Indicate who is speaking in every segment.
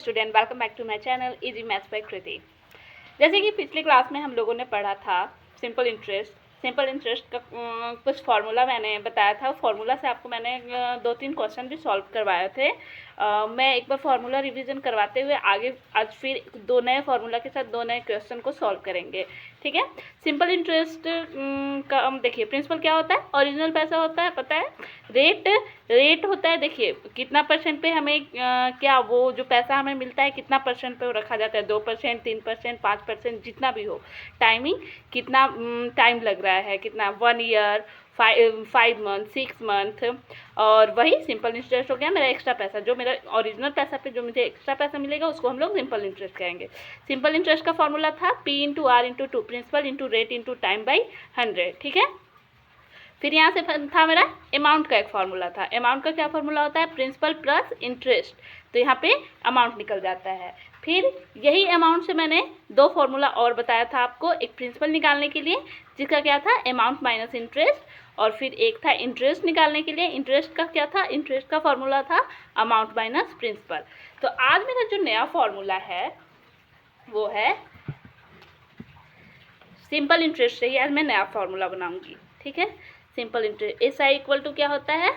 Speaker 1: Student, welcome back to my channel easy maths by Kriti. जैसे कि पिछले क्लास में हम लोगों ने पढ़ा था सिंपल इंटरेस्ट का कुछ फार्मूला मैंने बताया था। फार्मूला से आपको मैंने 2-3 क्वेश्चन भी सॉल्व करवाए थे। मैं एक बार फार्मूला रिवीजन करवाते हुए आगे आज फिर 2 नए फार्मूला के साथ 2 नए क्वेश्चन को सॉल्व करेंगे। ठीक है। सिंपल इंटरेस्ट का देखिए प्रिंसिपल क्या होता है, ओरिजिनल पैसा होता है, पता है। रेट होता है, देखिए कितना परसेंट पे हमें क्या वो जो पैसा हमें मिलता है कितना परसेंट पे वो रखा जाता है, 2%, 3%, 5%, जितना भी हो। टाइमिंग, कितना टाइम लग रहा है, कितना 1 ईयर, 5 मंथ, 6 मंथ। और वही सिंपल इंटरेस्ट हो गया मेरा एक्स्ट्रा पैसा, जो मेरा ओरिजिनल पैसा पे जो मुझे एक्स्ट्रा पैसा मिलेगा उसको हम लोग सिंपल इंटरेस्ट कहेंगे। सिंपल इंटरेस्ट का फॉर्मूला था P/R/2, principal into rate into time by 100। ठीक है। फिर यहाँ से था मेरा अमाउंट का एक फार्मूला था। अमाउंट का क्या फार्मूला होता है, प्रिंसिपल प्लस इंटरेस्ट, तो यहाँ पे अमाउंट निकल जाता है। फिर यही अमाउंट से मैंने 2 फार्मूला और बताया था आपको, एक प्रिंसिपल निकालने के लिए जिसका क्या था अमाउंट माइनस इंटरेस्ट, और फिर एक था इंटरेस्ट निकालने के लिए, इंटरेस्ट का क्या था, इंटरेस्ट का फार्मूला था अमाउंट माइनस प्रिंसिपल। तो आज मेरा जो नया फार्मूला है वो है सिंपल इंटरेस्ट से ही आज मैं नया फार्मूला बनाऊंगी। ठीक है। Simple interest S I equal to क्या होता है,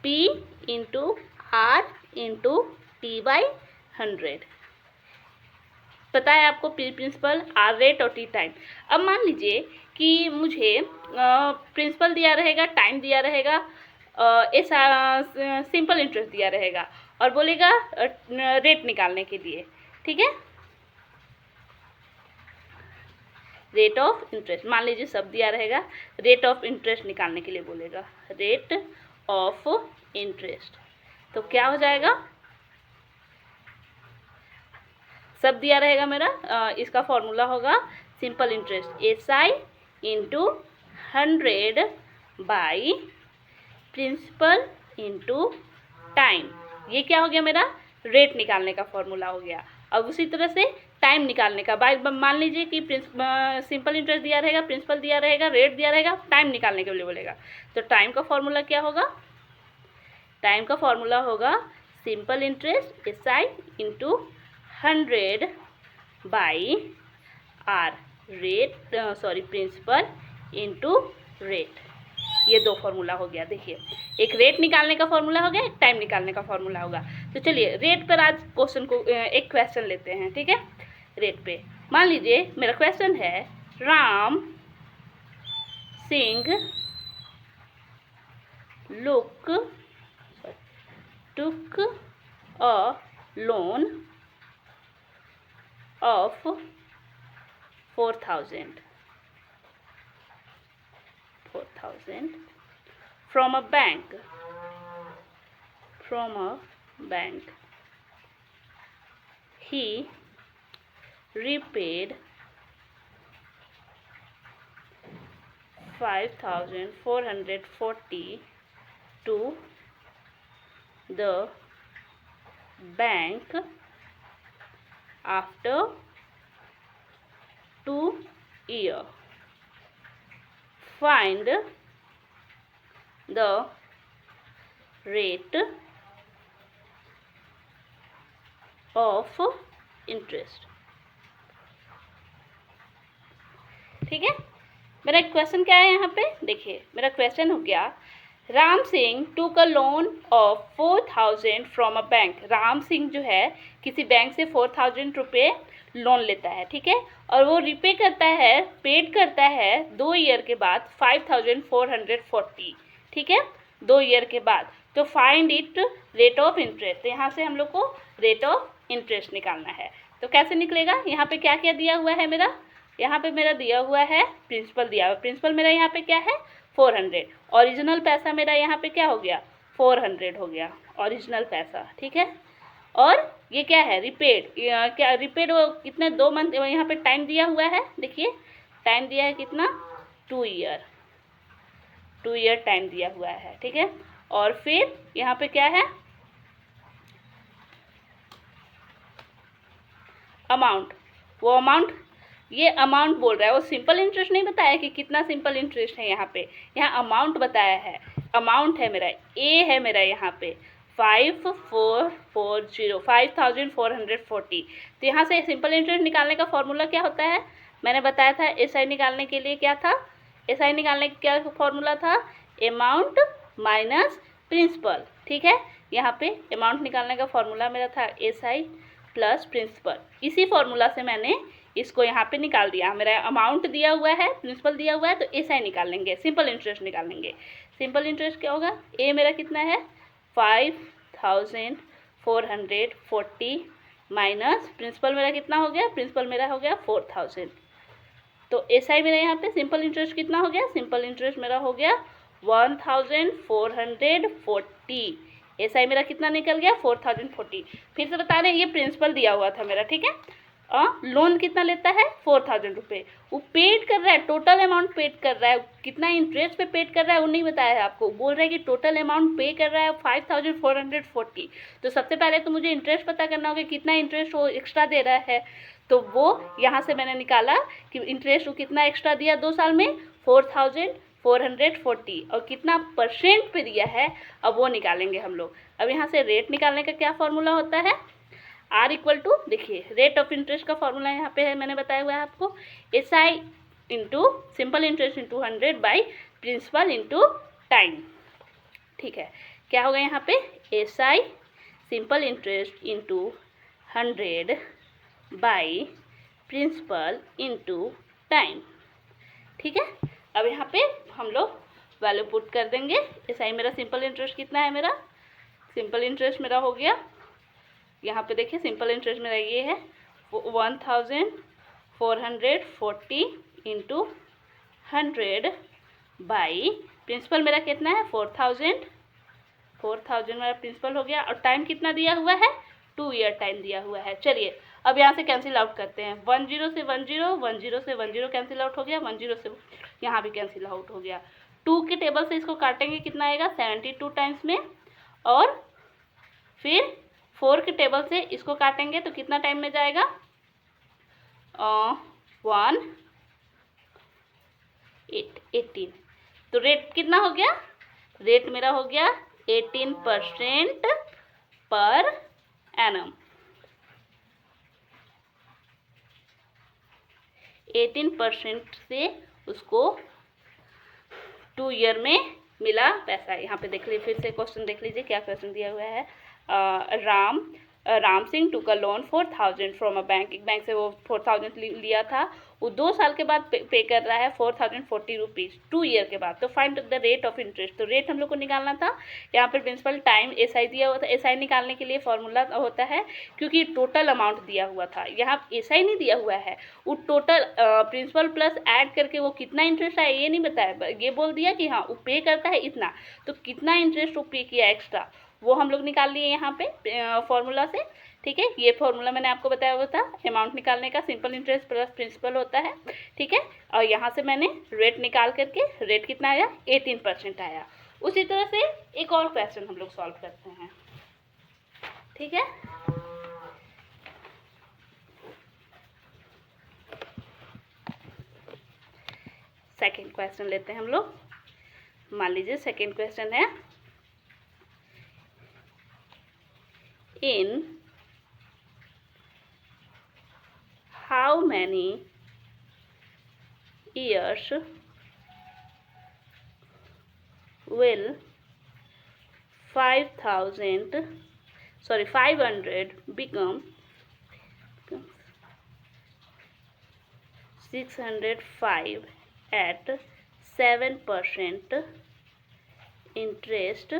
Speaker 1: P/R/T/100। पता है आपको, P प्रिंसिपल, R रेट और T टाइम। अब मान लीजिए कि मुझे प्रिंसिपल दिया रहेगा, टाइम दिया रहेगा, सिंपल इंटरेस्ट दिया रहेगा और बोलेगा रेट निकालने के लिए। ठीक है। रेट ऑफ इंटरेस्ट मान लीजिए सब दिया रहेगा, रेट ऑफ इंटरेस्ट निकालने के लिए बोलेगा, रेट ऑफ इंटरेस्ट। तो क्या हो जाएगा, सब दिया रहेगा मेरा, इसका फॉर्मूला होगा simple interest SI into 100 by principal into time. ये क्या हो गया, मेरा रेट निकालने का फॉर्मूला हो गया। अब उसी तरह से टाइम निकालने का, बाय मान लीजिए कि सिंपल इंटरेस्ट दिया रहेगा, प्रिंसिपल दिया रहेगा, रेट दिया रहेगा, टाइम निकालने के लिए बोलेगा। तो टाइम का फॉर्मूला क्या होगा, टाइम का फॉर्मूला होगा simple interest SI into 100 by R rate principal into rate. ये 2 फॉर्मूला हो गया। देखिए एक रेट निकालने का फॉर्मूला हो गया, एक टाइम निकालने का फॉर्मूला होगा। तो चलिए रेट पर आज क्वेश्चन को एक क्वेश्चन लेते हैं। ठीक है। रेट पे मान लीजिए मेरा क्वेश्चन है, Ram Singh took a loan of 4,000 from a bank. He repaid 5,440 to the bank after 2 years. Find the rate of interest. ठीक है। मेरा क्वेश्चन क्या है यहाँ पे, देखिए मेरा क्वेश्चन हो गया, Ram Singh took a loan of 4,000 from a bank. Ram Singh जो है किसी बैंक से 4,000 रुपये लोन लेता है। ठीक है। और वो रिपे करता है, पेड करता है 2 ईयर के बाद 5,440। ठीक है, 2 ईयर के बाद। तो find it rate of interest. तो यहाँ से हम लोग को रेट ऑफ इंटरेस्ट निकालना है। तो कैसे निकलेगा, यहाँ पे क्या क्या दिया हुआ है मेरा, यहाँ पे मेरा दिया हुआ है प्रिंसिपल दिया हुआ, प्रिंसिपल मेरा यहाँ पे क्या है 400, ओरिजिनल पैसा मेरा यहाँ पे क्या हो गया 400 हो गया ओरिजिनल पैसा। ठीक है। और ये क्या है रिपेड, क्या रिपेड वो कितने 2 मंथ यहाँ पे टाइम दिया हुआ है, देखिए टाइम दिया है कितना 2 ईयर टाइम दिया हुआ है। ठीक है। और फिर यहाँ पे क्या है अमाउंट, वो अमाउंट ये अमाउंट बोल रहा है, वो सिंपल इंटरेस्ट नहीं बताया कि कितना सिंपल इंटरेस्ट है, यहाँ पे यहाँ अमाउंट बताया है। अमाउंट है मेरा, ए है मेरा यहाँ पे 5440 तो यहाँ से सिंपल इंटरेस्ट निकालने का फॉर्मूला क्या होता है, मैंने बताया था एसआई निकालने के लिए क्या था, एसआई निकालने का क्या फॉर्मूला था, अमाउंट माइनस प्रिंसिपल। ठीक है, यहाँ पे अमाउंट निकालने का फॉर्मूला मेरा था एसआई प्लस प्रिंसिपल। इसी फॉर्मूला से मैंने इसको यहाँ पे निकाल दिया। मेरा अमाउंट दिया हुआ है, प्रिंसिपल दिया हुआ है, तो एसआई निकाल लेंगे, सिंपल इंटरेस्ट निकालेंगे। सिंपल इंटरेस्ट क्या होगा, ए मेरा कितना है 5440 माइनस प्रिंसिपल मेरा कितना हो गया, प्रिंसिपल मेरा हो गया 4000। तो एसआई मेरा यहाँ पे सिंपल इंटरेस्ट कितना हो गया, सिंपल इंटरेस्ट मेरा हो गया 1440। एसआई मेरा कितना निकल गया 4040। फिर से बता रहे हैं ये प्रिंसिपल दिया हुआ था मेरा, ठीक है। लोन कितना लेता है 4000 रुपये, वो पेड कर रहा है, टोटल अमाउंट पेड कर रहा है, कितना इंटरेस्ट पे पेड कर रहा है वो नहीं बताया है आपको, बोल रहा है कि टोटल अमाउंट पे कर रहा है 5440। तो सबसे पहले तो मुझे इंटरेस्ट पता करना होगा कितना इंटरेस्ट वो एक्स्ट्रा दे रहा है, तो वो यहाँ से मैंने निकाला कि इंटरेस्ट वो कितना एक्स्ट्रा दिया 2 साल में 4440, और कितना परसेंट पे दिया है अब वो निकालेंगे हम लोग। अब यहाँ से रेट निकालने का क्या फॉर्मूला होता है, आर इक्वल टू, देखिए रेट ऑफ इंटरेस्ट का फॉर्मूला यहाँ पे है, मैंने बताया हुआ है आपको, S I into simple interest into 100 by principal into time. ठीक है, क्या होगा यहाँ पे S I simple interest into 100 by principal into time. ठीक है, अब यहाँ पे हम लोग वैल्यू पुट कर देंगे। एस आई मेरा सिंपल इंटरेस्ट कितना है, मेरा सिंपल इंटरेस्ट मेरा हो गया, यहाँ पे देखिए सिंपल इंटरेस्ट मेरा ये है 1440 इंटू 100 बाई प्रिंसिपल मेरा कितना है 4000 मेरा प्रिंसिपल हो गया, और टाइम कितना दिया हुआ है 2 ईयर टाइम दिया हुआ है। चलिए अब यहाँ से कैंसिल आउट करते हैं, 10 से 10 10 से 10 कैंसिल आउट हो गया, 10 से यहाँ भी कैंसिल आउट हो गया। 2 के टेबल से इसको काटेंगे कितना आएगा 72 टाइम्स में, और फिर 4 के टेबल से इसको काटेंगे तो कितना टाइम में जाएगा 18। तो रेट कितना हो गया, रेट मेरा हो गया 18% पर एनम। 18% से उसको 2 ईयर में मिला पैसा। यहाँ पे देख लीजिए, फिर से क्वेश्चन देख लीजिए क्या क्वेश्चन दिया हुआ है। Ram Singh took a loan 4000 from a bank, एक बैंक से वो 4000 लिया था, वो 2 साल के बाद पे कर रहा है 4040 रुपीज़ 2 ईयर के बाद। तो find the rate of interest, तो रेट हम लोग को निकालना था। यहाँ पर प्रिंसिपल टाइम एस आई दिया हुआ था, एस आई निकालने के लिए फॉर्मूला होता है, क्योंकि टोटल अमाउंट दिया हुआ था, यहाँ एस आई नहीं दिया हुआ है, वो टोटल प्रिंसिपल प्लस ऐड करके वो कितना इंटरेस्ट आया ये नहीं बताया, ये बोल दिया कि हाँ वो पे करता है इतना, तो कितना इंटरेस्ट वो पे किया एक्स्ट्रा वो हम लोग निकाल लिए यहाँ पे फॉर्मूला से। ठीक है, ये फॉर्मूला मैंने आपको बताया हुआ था अमाउंट निकालने का, सिंपल इंटरेस्ट प्लस प्रिंसिपल होता है। ठीक है, और यहाँ से मैंने रेट निकाल करके रेट कितना आया 18% आया। उसी तरह से एक और क्वेश्चन हम लोग सॉल्व करते हैं। ठीक है, सेकंड क्वेश्चन लेते हैं हम लोग। मान लीजिए सेकंड क्वेश्चन है, in how many years will 500 become 605 at 7% interest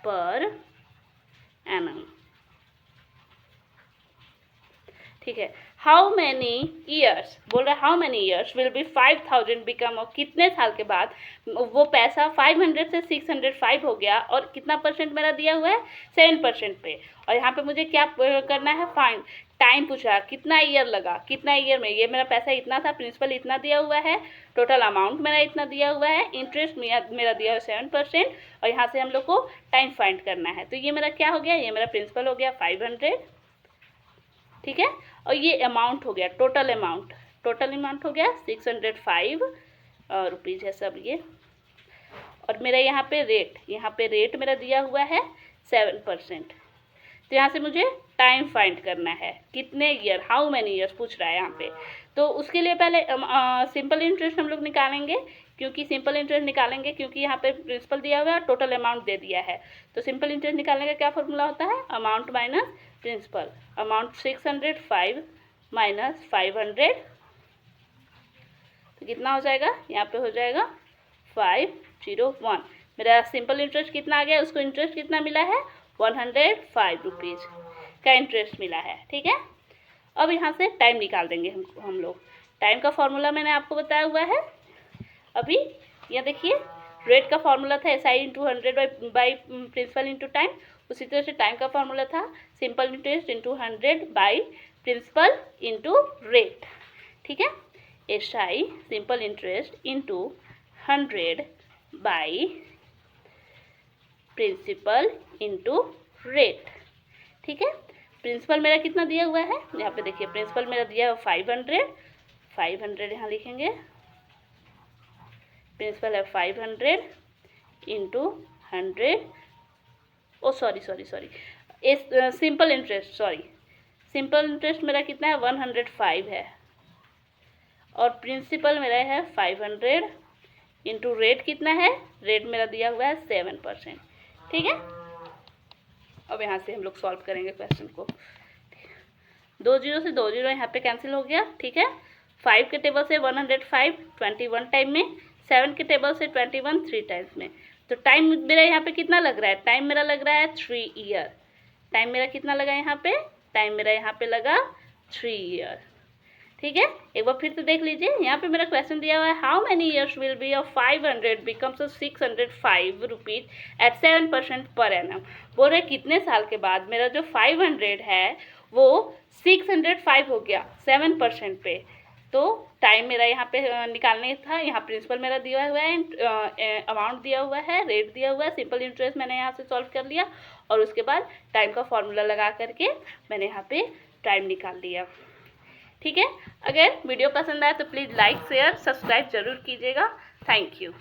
Speaker 1: per annum. ठीक है, हाउ मैनी ईयर्स बोल रहा है, how many years will B 5000 become, और कितने साल के बाद वो पैसा 500 से 605 हो गया, और कितना परसेंट मेरा दिया हुआ है 7% पे। और यहाँ पे मुझे क्या करना है, फाइंड टाइम पूछा, कितना ईयर लगा, कितना ईयर में ये मेरा पैसा इतना था, प्रिंसिपल इतना दिया हुआ है, टोटल अमाउंट मेरा इतना दिया हुआ है, इंटरेस्ट मेरा दिया हुआ है 7%, और यहाँ से हम लोग को टाइम फाइंड करना है। तो ये मेरा क्या हो गया, ये मेरा प्रिंसिपल हो गया 500। ठीक है, और ये अमाउंट हो गया टोटल अमाउंट हो गया 605 रुपीज़ है सब ये, और मेरा यहाँ पे रेट मेरा दिया हुआ है 7%। तो यहाँ से मुझे टाइम फाइंड करना है, कितने ईयर, हाउ मैनी ईयर्स पूछ रहा है यहाँ पे। तो उसके लिए पहले सिंपल इंटरेस्ट हम लोग निकालेंगे, क्योंकि यहाँ पे प्रिंसिपल दिया हुआ है, टोटल अमाउंट दे दिया है। तो सिंपल इंटरेस्ट निकालने का क्या फॉर्मूला होता है, amount minus principal. Amount 605 minus 500, तो कितना हो जाएगा, यहाँ पे हो जाएगा 501। मेरा सिंपल इंटरेस्ट कितना आ गया, उसको इंटरेस्ट कितना मिला है, 105 रुपीज़ का इंटरेस्ट मिला है। ठीक है, अब यहाँ से टाइम निकाल देंगे हम लोग। टाइम का फॉर्मूला मैंने आपको बताया हुआ है अभी। यहाँ देखिए, रेट का फॉर्मूला था SI into 100 by principal into time. उसी तरह से टाइम का फॉर्मूला था simple interest into 100 by principal into rate. ठीक है, SI simple interest into 100 by principal into rate. ठीक है, प्रिंसिपल मेरा कितना दिया हुआ है, यहाँ पे देखिए प्रिंसिपल मेरा दिया है 500 यहाँ लिखेंगे। प्रिंसिपल है 500 इंटू 100, ओ सॉरी सिंपल इंटरेस्ट मेरा कितना है, 105 है, और प्रिंसिपल मेरा है 500 इंटू रेट कितना है, रेट मेरा दिया हुआ है 7%। ठीक है, अब यहाँ से हम लोग सॉल्व करेंगे क्वेश्चन को। 2 जीरो से 2 जीरो यहाँ पे कैंसिल हो गया। ठीक है, 5 के टेबल से 105 21 टाइम में, 7 के टेबल से 21 3 टाइम्स में। तो टाइम मेरा यहाँ पे कितना लग रहा है, टाइम मेरा लग रहा है 3 ईयर। टाइम मेरा कितना लगा यहाँ पे, टाइम मेरा यहाँ पे लगा 3 ईयर। ठीक है, एक बार फिर से देख लीजिए, यहाँ पे मेरा क्वेश्चन दिया हुआ है, how many years will be of 500 becomes 605 rupees at 7% per annum. बोल रहे कितने साल के बाद मेरा जो 500 है वो 605 हो गया 7% पे। तो टाइम मेरा यहाँ पे निकालने था, यहाँ प्रिंसिपल मेरा दिया हुआ है, अमाउंट दिया हुआ है, रेट दिया हुआ है, सिंपल इंटरेस्ट मैंने यहाँ से सॉल्व कर लिया, और उसके बाद टाइम का फॉर्मूला लगा करके मैंने यहाँ पे टाइम निकाल लिया। ठीक है, अगर वीडियो पसंद आए तो प्लीज़ लाइक शेयर सब्सक्राइब जरूर कीजिएगा। Thank you.